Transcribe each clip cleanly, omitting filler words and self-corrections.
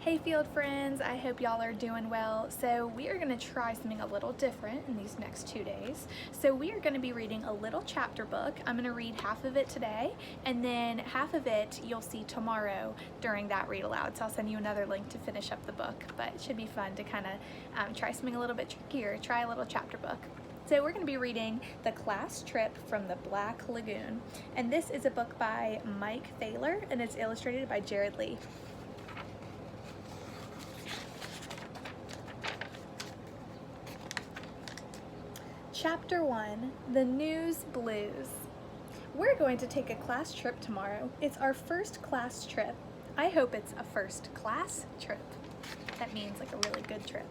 Hey field friends, I hope y'all are doing well. So we are going to try something a little different in these next 2 days. So we are going to be reading a little chapter book. I'm going to read half of it today, and then half of it you'll see tomorrow during that read aloud. So I'll send you another link to finish up the book, but it should be fun to kind of try something a little bit trickier, try a little chapter book. So we're going to be reading The Class Trip from the Black Lagoon, and this is a book by Mike Thaler, and it's illustrated by Jared Lee. Chapter 1, The News Blues. We're going to take a class trip tomorrow. It's our first class trip. I hope it's a first class trip. That means like a really good trip.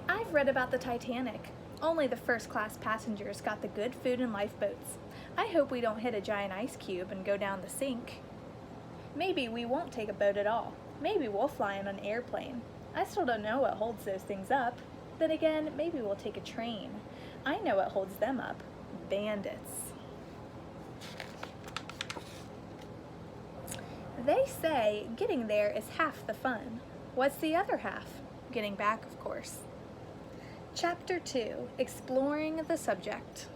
I've read about the Titanic. Only the first class passengers got the good food and lifeboats. I hope we don't hit a giant ice cube and go down the sink. Maybe we won't take a boat at all. Maybe we'll fly in an airplane. I still don't know what holds those things up. Then again, maybe we'll take a train. I know what holds them up. Bandits. They say getting there is half the fun. What's the other half? Getting back, of course. Chapter 2, Exploring the Subject.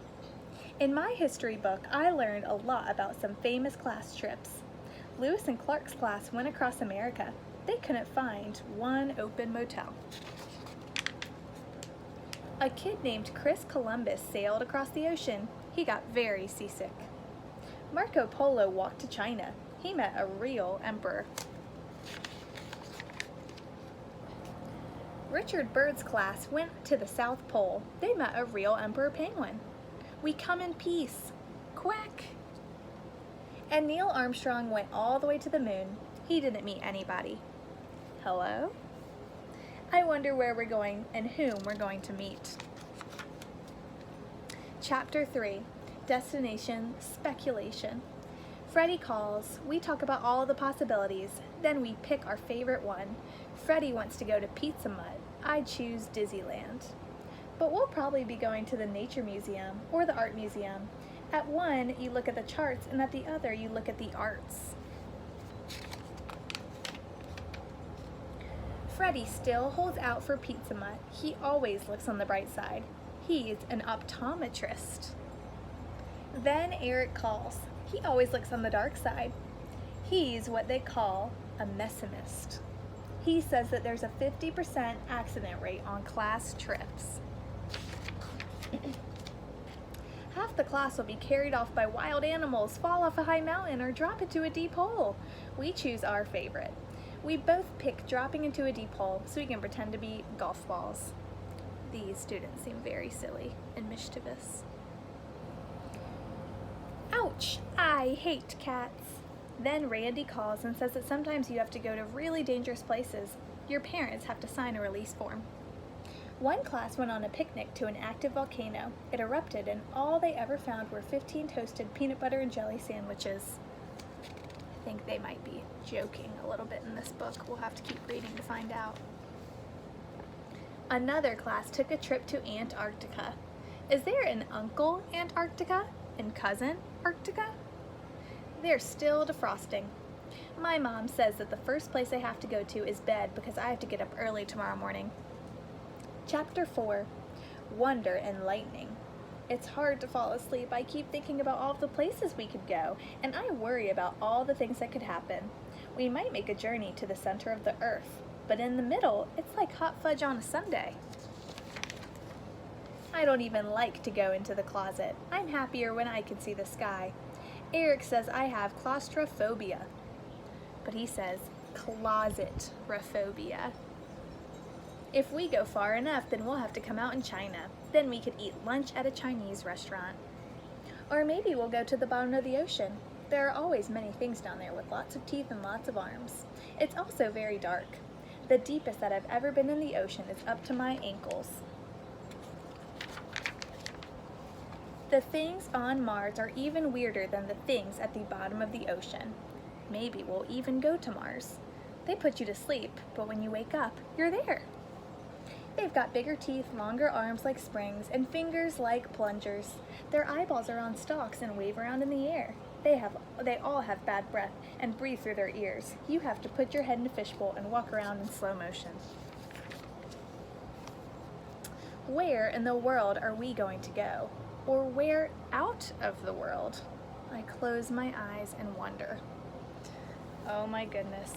In my history book, I learned a lot about some famous class trips. Lewis and Clark's class went across America. They couldn't find one open motel. A kid named Chris Columbus sailed across the ocean. He got very seasick. Marco Polo walked to China. He met a real emperor. Richard Byrd's class went to the South Pole. They met a real emperor penguin. We come in peace. Quack! And Neil Armstrong went all the way to the moon. He didn't meet anybody. Hello? I wonder where we're going and whom we're going to meet. Chapter 3, Destination Speculation. Freddie calls. We talk about all the possibilities. Then we pick our favorite one. Freddie wants to go to Pizza Mutt. I choose Disneyland. But we'll probably be going to the Nature Museum or the Art Museum. At one, you look at the charts, and at the other, you look at the arts. Freddie still holds out for Pizza Mutt. He always looks on the bright side. He's an optometrist. Then Eric calls. He always looks on the dark side. He's what they call a messimist. He says that there's a 50% accident rate on class trips. Half the class will be carried off by wild animals, fall off a high mountain, or drop into a deep hole. We choose our favorite. We both pick dropping into a deep hole so we can pretend to be golf balls. These students seem very silly and mischievous. Ouch! I hate cats. Then Randy calls and says that sometimes you have to go to really dangerous places. Your parents have to sign a release form. One class went on a picnic to an active volcano. It erupted and all they ever found were 15 toasted peanut butter and jelly sandwiches. I think they might be joking a little bit in this book. We'll have to keep reading to find out. Another class took a trip to Antarctica. Is there an Uncle Antarctica and Cousin Arctica? They're still defrosting. My mom says that the first place I have to go to is bed because I have to get up early tomorrow morning. Chapter 4, Wonder and Lightning. It's hard to fall asleep. I keep thinking about all the places we could go, and I worry about all the things that could happen. We might make a journey to the center of the earth, but in the middle, it's like hot fudge on a sundae. I don't even like to go into the closet. I'm happier when I can see the sky. Eric says I have claustrophobia, but he says closetrophobia. If we go far enough, then we'll have to come out in China. Then we could eat lunch at a Chinese restaurant. Or maybe we'll go to the bottom of the ocean. There are always many things down there with lots of teeth and lots of arms. It's also very dark. The deepest that I've ever been in the ocean is up to my ankles. The things on Mars are even weirder than the things at the bottom of the ocean. Maybe we'll even go to Mars. They put you to sleep, but when you wake up, you're there. They've got bigger teeth, longer arms like springs, and fingers like plungers. Their eyeballs are on stalks and wave around in the air. They all have bad breath and breathe through their ears. You have to put your head in a fishbowl and walk around in slow motion. Where in the world are we going to go? Or where out of the world? I close my eyes and wonder. Oh my goodness.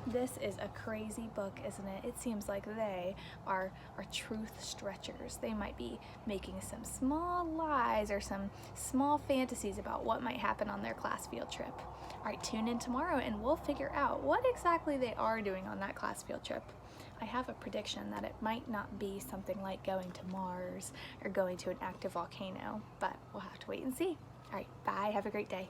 This is a crazy book, isn't it? It seems like they are truth stretchers. They might be making some small lies or some small fantasies about what might happen on their class field trip. All right, tune in tomorrow and we'll figure out what exactly they are doing on that class field trip. I have a prediction that it might not be something like going to Mars or going to an active volcano, but we'll have to wait and see. All right, bye. Have a great day.